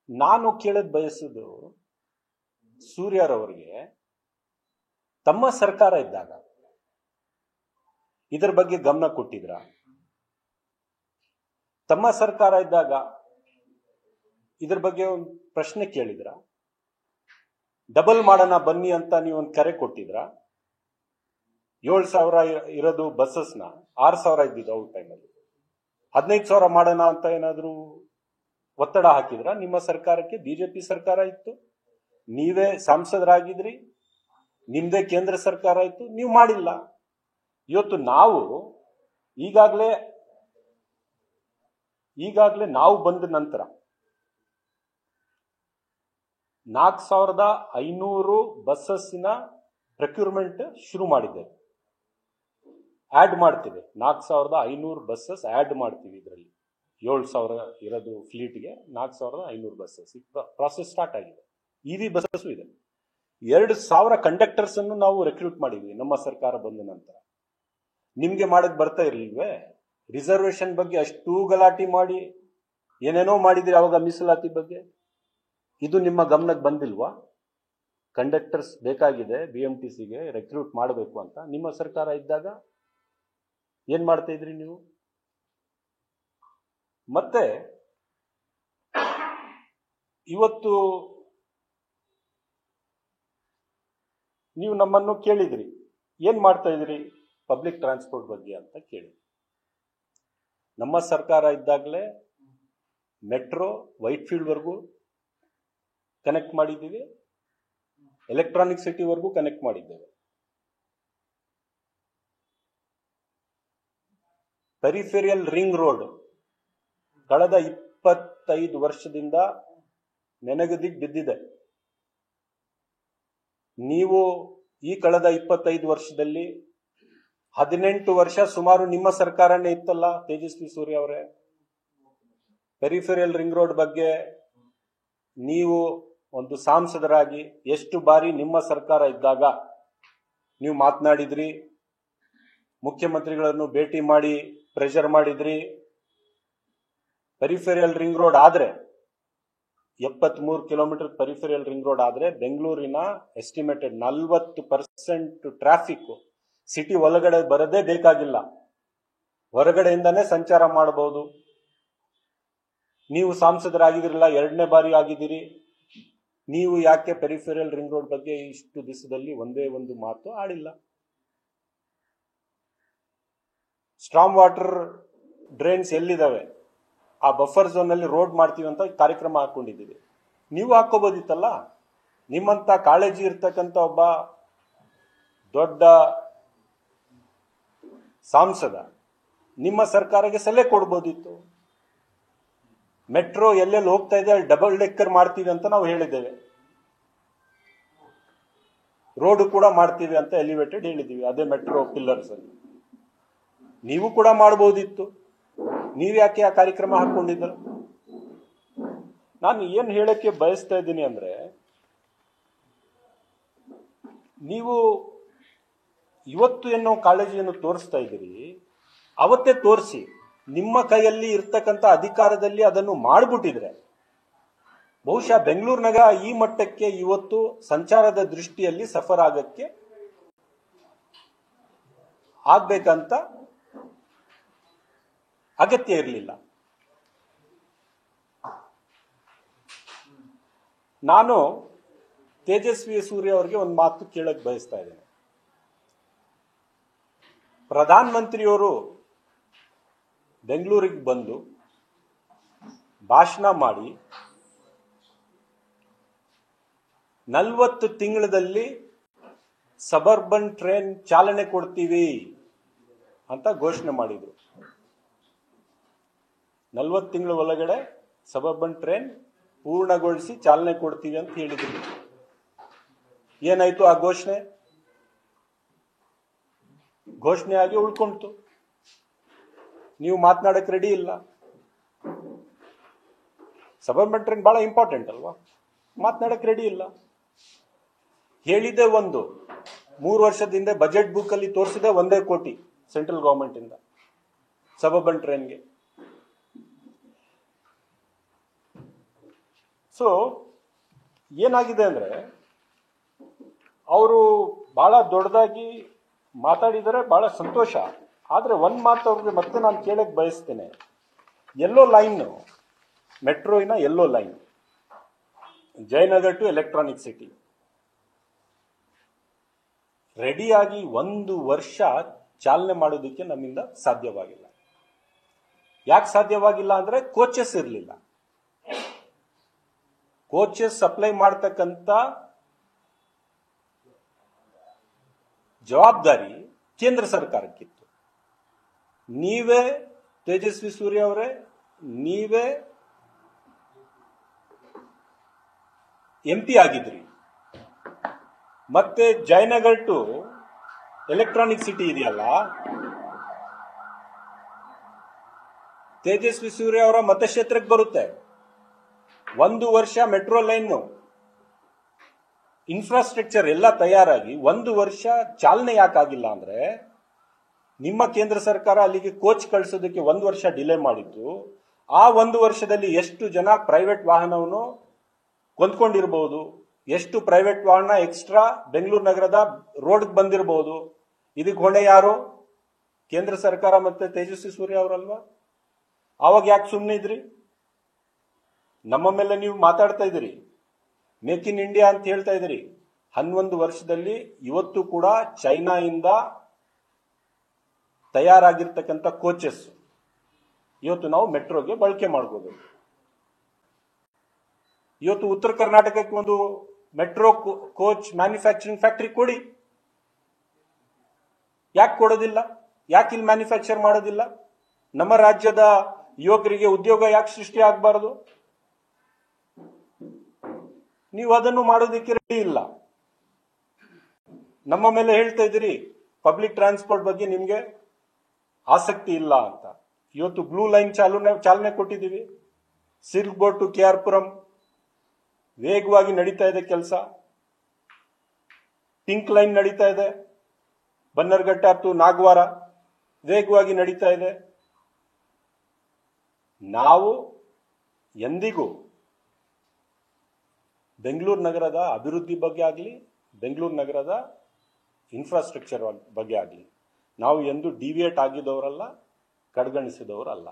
ನಾನು ಕೇಳದ್ ಬಯಸುದು ಸೂರ್ಯರವರಿಗೆ ತಮ್ಮ ಸರ್ಕಾರ ಇದ್ದಾಗ ಇದರ ಬಗ್ಗೆ ಗಮನ ಕೊಟ್ಟಿದ್ರ? ತಮ್ಮ ಸರ್ಕಾರ ಇದ್ದಾಗ ಇದ್ರ ಬಗ್ಗೆ ಒಂದು ಪ್ರಶ್ನೆ ಕೇಳಿದ್ರ? ಡಬಲ್ ಮಾಡೋಣ ಬನ್ನಿ ಅಂತ ನೀವು ಒಂದು ಕರೆ ಕೊಟ್ಟಿದ್ರ? 7,000 ಇರೋದು ಬಸ್ಸಸ್ನ 6,000 ಇದ್ದಿದ್ದು ಔಟ್ ಟೈಮಲ್ಲಿ 15,000 ಮಾಡೋಣ ಅಂತ ಏನಾದ್ರು ಒತ್ತಡ ಹಾಕಿದ್ರ? ನಿಮ್ಮ ಸರ್ಕಾರಕ್ಕೆ ಬಿಜೆಪಿ ಸರ್ಕಾರ ಇತ್ತು, ನೀವೇ ಸಂಸದರಾಗಿದ್ರಿ, ನಿಮ್ದೇ ಕೇಂದ್ರ ಸರ್ಕಾರ ಇತ್ತು, ನೀವು ಮಾಡಿಲ್ಲ. ಇವತ್ತು ನಾವು ಈಗಾಗಲೇ ನಾವು ಬಂದ ನಂತರ 4,500 ಬಸ್ಸಸ್ಸಿನ ಪ್ರೊಕ್ಯೂರ್ಮೆಂಟ್ ಶುರು ಮಾಡಿದ್ದೇವೆ. ಆಡ್ ಮಾಡ್ತೀವಿ, 4,500 ಬಸ್ಸಸ್ ಆಡ್ ಮಾಡ್ತೀವಿ. ಇದರಲ್ಲಿ 7,000 ಇರೋದು ಫ್ಲೀಟ್ಗೆ 4,500 ಬಸ್ಸಸ್ ಪ್ರಾಸೆಸ್ ಸ್ಟಾರ್ಟ್ ಆಗಿದೆ. ಇವಿ ಬಸ್ಸಸ್ ಇದೆ. 2,000 ಕಂಡಕ್ಟರ್ಸ್ ಅನ್ನು ನಾವು ರೆಕ್ರೂಟ್ ಮಾಡಿದ್ವಿ ನಮ್ಮ ಸರ್ಕಾರ ಬಂದ ನಂತರ. ನಿಮ್ಗೆ ಮಾಡಕ್ ಬರ್ತಾ ಇರ್ಲಿಲ್ವೇ? ರಿಸರ್ವೇಶನ್ ಬಗ್ಗೆ ಅಷ್ಟು ಗಲಾಟೆ ಮಾಡಿ ಏನೇನೋ ಮಾಡಿದ್ರಿ ಅವಾಗ ಮೀಸಲಾತಿ ಬಗ್ಗೆ. ಇದು ನಿಮ್ಮ ಗಮನಕ್ಕೆ ಬಂದಿಲ್ವಾ? ಕಂಡಕ್ಟರ್ಸ್ ಬೇಕಾಗಿದೆ, BMTCಗೆ ರೆಕ್ರೂಟ್ ಮಾಡಬೇಕು ಅಂತ. ನಿಮ್ಮ ಸರ್ಕಾರ ಇದ್ದಾಗ ಏನ್ ಮಾಡ್ತಾ ಇದ್ರಿ ನೀವು? ಮತ್ತೆ ಇವತ್ತು ನೀವು ನಮ್ಮನ್ನು ಕೇಳಿದ್ರಿ, ಏನ್ ಮಾಡ್ತಾ ಇದ್ರಿ ಪಬ್ಲಿಕ್ ಟ್ರಾನ್ಸ್ಪೋರ್ಟ್ ಬಗ್ಗೆ ಅಂತ ಕೇಳಿ. ನಮ್ಮ ಸರ್ಕಾರ ಇದ್ದಾಗಲೇ ಮೆಟ್ರೋ ವೈಟ್ ಫೀಲ್ಡ್ ವರ್ಗೂ ಕನೆಕ್ಟ್ ಮಾಡಿದ್ದೀವಿ, ಎಲೆಕ್ಟ್ರಾನಿಕ್ ಸಿಟಿ ವರ್ಗೂ ಕನೆಕ್ಟ್ ಮಾಡಿದ್ದೇವೆ. ಪೆರಿಫೆರಿಯಲ್ ರಿಂಗ್ ರೋಡ್ ಕಳೆದ 25 ವರ್ಷದಿಂದ ನೆನೆಗುದಿಗೆ ಬಿದ್ದಿದೆ. ನೀವು ಈ ಕಳೆದ 25 ವರ್ಷದಲ್ಲಿ 18 ವರ್ಷ ಸುಮಾರು ನಿಮ್ಮ ಸರ್ಕಾರನೇ ಇತ್ತಲ್ಲ ತೇಜಸ್ವಿ ಸೂರ್ಯ ಅವರೇ. ಪೆರಿಫೆರಿಯಲ್ ರಿಂಗ್ ರೋಡ್ ಬಗ್ಗೆ ನೀವು ಒಂದು ಸಂಸದರಾಗಿ ಎಷ್ಟು ಬಾರಿ ನಿಮ್ಮ ಸರ್ಕಾರ ಇದ್ದಾಗ ನೀವು ಮಾತನಾಡಿದ್ರಿ, ಮುಖ್ಯಮಂತ್ರಿಗಳನ್ನು ಭೇಟಿ ಮಾಡಿ ಪ್ರೆಷರ್ ಮಾಡಿದ್ರಿ. ಪೆರಿಫೆರಿಯಲ್ ರಿಂಗ್ ರೋಡ್ ಆದ್ರೆ 73 ಕಿಲೋಮೀಟರ್ ಪೆರಿಫೆರಿಯಲ್ ರಿಂಗ್ ರೋಡ್ ಆದ್ರೆ ಬೆಂಗಳೂರಿನ ಎಸ್ಟಿಮೇಟೆಡ್ 40% ಟ್ರಾಫಿಕ್ ಸಿಟಿ ಒಳಗಡೆ ಬರದೇ ಬೇಕಾಗಿಲ್ಲ, ಹೊರಗಡೆಯಿಂದಾನೇ ಸಂಚಾರ ಮಾಡಬಹುದು. ನೀವು ಸಂಸದರಾಗಿದ್ರಲ್ಲ, 2ನೇ ಬಾರಿ ಆಗಿದ್ದೀರಿ. ನೀವು ಯಾಕೆ ಪೆರಿಫೆರಿಯಲ್ ರಿಂಗ್ ರೋಡ್ ಬಗ್ಗೆ ಇಷ್ಟು ದಿವಸದಲ್ಲಿ ಒಂದೇ ಒಂದು ಮಾತು ಆಡಿಲ್ಲ? ಸ್ಟ್ರಾಂಗ್ ವಾಟರ್ ಡ್ರೈನ್ಸ್ ಎಲ್ಲಿದ್ದಾವೆ ಆ ಬಫರ್ ಝೋನ್ ಅಲ್ಲಿ ರೋಡ್ ಮಾಡ್ತೀವಿ ಅಂತ ಕಾರ್ಯಕ್ರಮ ಹಾಕೊಂಡಿದ್ದೀವಿ. ನೀವು ಹಾಕೋಬೋದಿತ್ತಲ್ಲ. ನಿಮ್ಮಂತ ಕಾಳಜಿ ಇರ್ತಕ್ಕಂಥ ಒಬ್ಬ ದೊಡ್ಡ ಸಂಸದ ನಿಮ್ಮ ಸರ್ಕಾರಕ್ಕೆ ಸಲಹೆ ಕೊಡ್ಬೋದಿತ್ತು. ಮೆಟ್ರೋ ಎಲ್ಲೆಲ್ಲಿ ಹೋಗ್ತಾ ಇದೆ ಅಲ್ಲಿ ಡಬಲ್ ಡೆಕ್ಕರ್ ಮಾಡ್ತೀವಿ ಅಂತ ನಾವು ಹೇಳಿದ್ದೇವೆ. ರೋಡ್ ಕೂಡ ಮಾಡ್ತೀವಿ ಅಂತ ಎಲಿವೇಟೆಡ್ ಹೇಳಿದೀವಿ, ಅದೇ ಮೆಟ್ರೋ ಪಿಲ್ಲರ್ಸ್ ಅಲ್ಲಿ. ನೀವು ಕೂಡ ಮಾಡಬಹುದಿತ್ತು. ನೀವು ಯಾಕೆ ಆ ಕಾರ್ಯಕ್ರಮ ಹಾಕೊಂಡಿದ್ರು? ನಾನು ಏನ್ ಹೇಳಕ್ಕೆ ಬಯಸ್ತಾ ಇದ್ದೀನಿ ಅಂದ್ರೆ, ನೀವು ಇವತ್ತು ಏನೋ ಕಾಳಜಿಯನ್ನು ತೋರಿಸ್ತಾ ಇದ್ದೀರಿ, ಅವತ್ತೇ ತೋರಿಸಿ. ನಿಮ್ಮ ಕೈಯಲ್ಲಿ ಇರ್ತಕ್ಕಂಥ ಅಧಿಕಾರದಲ್ಲಿ ಅದನ್ನು ಮಾಡಿಬಿಟ್ಟಿದ್ರೆ ಬಹುಶಃ ಬೆಂಗಳೂರಿನಾಗ ಈ ಮಟ್ಟಕ್ಕೆ ಇವತ್ತು ಸಂಚಾರದ ದೃಷ್ಟಿಯಲ್ಲಿ ಸಫರ್ ಆಗಕ್ಕೆ ಆಗ್ಬೇಕಂತ ಅಗತ್ಯ ಇರಲಿಲ್ಲ. ನಾನು ತೇಜಸ್ವಿ ಸೂರ್ಯ ಅವರಿಗೆ ಒಂದು ಮಾತು ಕೇಳಕ್ ಬಯಸ್ತಾ ಇದ್ದೇನೆ. ಪ್ರಧಾನ ಮಂತ್ರಿಯವರು ಬೆಂಗಳೂರಿಗೆ ಬಂದು ಭಾಷಣ ಮಾಡಿ 40 ತಿಂಗಳಲ್ಲಿ ಸಬರ್ಬನ್ ಟ್ರೈನ್ ಚಾಲನೆ ಕೊಡ್ತೀವಿ ಅಂತ ಘೋಷಣೆ ಮಾಡಿದ್ರು. 40 ತಿಂಗಳ ಒಳಗಡೆ ಸಬರ್ಬನ್ ಟ್ರೈನ್ ಪೂರ್ಣಗೊಳಿಸಿ ಚಾಲನೆ ಕೊಡ್ತೀವಿ ಅಂತ ಹೇಳಿದ್ರು. ಏನಾಯ್ತು ಆ ಘೋಷಣೆ? ಘೋಷಣೆ ಆಗಿ ಉಳ್ಕೊಂತು. ನೀವು ಮಾತನಾಡಕ್ ರೆಡಿ ಇಲ್ಲ. ಸಬರ್ಬನ್ ಟ್ರೈನ್ ಬಹಳ ಇಂಪಾರ್ಟೆಂಟ್ ಅಲ್ವಾ? ಮಾತನಾಡಕ್ ರೆಡಿ ಇಲ್ಲ. ಹೇಳಿದೆ ಒಂದು 3 ವರ್ಷದಿಂದ ಬಜೆಟ್ ಬುಕ್ ಅಲ್ಲಿ ತೋರಿಸಿದೆ 1 ಕೋಟಿ ಸೆಂಟ್ರಲ್ ಗವರ್ಮೆಂಟ್ ಇಂದ ಸಬರ್ಬನ್ ಟ್ರೈನ್ಗೆ. ಸೊ ಏನಾಗಿದೆ ಅಂದರೆ ಅವರು ಭಾಳ ದೊಡ್ಡದಾಗಿ ಮಾತಾಡಿದರೆ ಭಾಳ ಸಂತೋಷ. ಆದರೆ ಒಂದು ಮಾತು ಅವ್ರಿಗೆ ಮತ್ತೆ ನಾನು ಕೇಳಕ್ಕೆ ಬಯಸ್ತೇನೆ. ಎಲ್ಲೋ ಲೈನ್, ಮೆಟ್ರೋಯಿನ yellow line, Jayanagar to electronic city ರೆಡಿಯಾಗಿ 1 ವರ್ಷ ಚಾಲನೆ ಮಾಡೋದಕ್ಕೆ ನಮ್ಮಿಂದ ಸಾಧ್ಯವಾಗಿಲ್ಲ. ಯಾಕೆ ಸಾಧ್ಯವಾಗಿಲ್ಲ ಅಂದರೆ ಕೋಚಸ್ ಇರಲಿಲ್ಲ. ಕೋಚಸ್ ಸಪ್ಲೈ ಮಾಡ್ತಕ್ಕಂಥ ಜವಾಬ್ದಾರಿ ಕೇಂದ್ರ ಸರ್ಕಾರಕ್ಕಿತ್ತು. ನೀವೇ ತೇಜಸ್ವಿ ಸೂರ್ಯ ಅವರೇ, ನೀವೇ MP ಆಗಿದ್ರಿ. ಮತ್ತೆ ಜಯನಗರ್ ಟು ಎಲೆಕ್ಟ್ರಾನಿಕ್ ಸಿಟಿ ಇದೆಯಲ್ಲ, ತೇಜಸ್ವಿ ಸೂರ್ಯ ಅವರ ಮತಕ್ಷೇತ್ರಕ್ಕೆ ಬರುತ್ತೆ. 1 ವರ್ಷ ಮೆಟ್ರೋ ಲೈನ್ ಇನ್ಫ್ರಾಸ್ಟ್ರಕ್ಚರ್ ಎಲ್ಲ ತಯಾರಾಗಿ 1 ವರ್ಷ ಚಾಲನೆ ಯಾಕಾಗಿಲ್ಲ ಅಂದ್ರೆ, ನಿಮ್ಮ ಕೇಂದ್ರ ಸರ್ಕಾರ ಅಲ್ಲಿಗೆ ಕೋಚ್ ಕಳಿಸೋದಕ್ಕೆ 1 ವರ್ಷ ಡಿಲೇ ಮಾಡಿದ್ದು. ಆ 1 ವರ್ಷದಲ್ಲಿ ಎಷ್ಟು ಜನ ಪ್ರೈವೇಟ್ ವಾಹನವನ್ನು ಕೊಂದ್ಕೊಂಡಿರಬಹುದು, ಎಷ್ಟು ಪ್ರೈವೇಟ್ ವಾಹನ ಎಕ್ಸ್ಟ್ರಾ ಬೆಂಗಳೂರು ನಗರದ ರೋಡ್ಗೆ ಬಂದಿರಬಹುದು. ಇದಕ್ಕೆ ಹೊಣೆ ಯಾರು? ಕೇಂದ್ರ ಸರ್ಕಾರ ಮತ್ತೆ ತೇಜಸ್ವಿ ಸೂರ್ಯ ಅವರಲ್ವಾ? ಆವಾಗ ಯಾಕೆ ಸುಮ್ಮನೆ ಇದ್ರಿ? ನಮ್ಮ ಮೇಲೆ ನೀವು ಮಾತಾಡ್ತಾ ಇದ್ದೀರಿ, ಮೇಕ್ ಇನ್ ಇಂಡಿಯಾ ಅಂತ ಹೇಳ್ತಾ ಇದ್ದೀರಿ. 11 ವರ್ಷದಲ್ಲಿ ಇವತ್ತು ಕೂಡ ಚೈನಾದಿಂದ ತಯಾರಾಗಿರ್ತಕ್ಕಂಥ ಕೋಚಸ್ ಇವತ್ತು ನಾವು ಮೆಟ್ರೋಗೆ ಬಳಕೆ ಮಾಡ್ಬೋದು. ಇವತ್ತು ಉತ್ತರ ಕರ್ನಾಟಕಕ್ಕೆ ಒಂದು ಮೆಟ್ರೋ ಕೋಚ್ ಮ್ಯಾನುಫ್ಯಾಕ್ಚರಿಂಗ್ ಫ್ಯಾಕ್ಟರಿ ಕೊಡಿ. ಯಾಕೆ ಕೊಡೋದಿಲ್ಲ? ಯಾಕೆ ಇಲ್ಲಿ ಮ್ಯಾನುಫ್ಯಾಕ್ಚರ್ ಮಾಡೋದಿಲ್ಲ? ನಮ್ಮ ರಾಜ್ಯದ ಯುವಕರಿಗೆ ಉದ್ಯೋಗ ಯಾಕೆ ಸೃಷ್ಟಿ ಆಗಬಾರದು? ನೀವು ಅದನ್ನು ಮಾಡೋದಕ್ಕೆ ರೆಡಿ ಇಲ್ಲ. ನಮ್ಮ ಮೇಲೆ ಹೇಳ್ತಾ ಇದ್ದೀರಿ ಪಬ್ಲಿಕ್ ಟ್ರಾನ್ಸ್ಪೋರ್ಟ್ ಬಗ್ಗೆ ನಿಮ್ಗೆ ಆಸಕ್ತಿ ಇಲ್ಲ ಅಂತ. ಇವತ್ತು ಬ್ಲೂ ಲೈನ್ ಚಾಲನೆ ಕೊಟ್ಟಿದ್ದೀವಿ. Silk board to KR Puram ವೇಗವಾಗಿ ನಡೀತಾ ಇದೆ ಕೆಲಸ. ಪಿಂಕ್ ಲೈನ್ ನಡೀತಾ ಇದೆ. ಬನ್ನರ್ಘಟ್ಟ ಟು ನಾಗವಾರ ವೇಗವಾಗಿ ನಡೀತಾ ಇದೆ. ನಾವು ಎಂದಿಗೂ ಬೆಂಗಳೂರು ನಗರದ ಅಭಿವೃದ್ಧಿ ಬಗ್ಗೆ ಆಗಲಿ, ಬೆಂಗಳೂರು ನಗರದ ಇನ್ಫ್ರಾಸ್ಟ್ರಕ್ಚರ್ ಬಗ್ಗೆ ಆಗಲಿ ನಾವು ಎಂದು ಡಿವಿಯೇಟ್ ಆಗಿದ್ದವರಲ್ಲ, ಕಡೆಗಣಿಸಿದವರಲ್ಲ.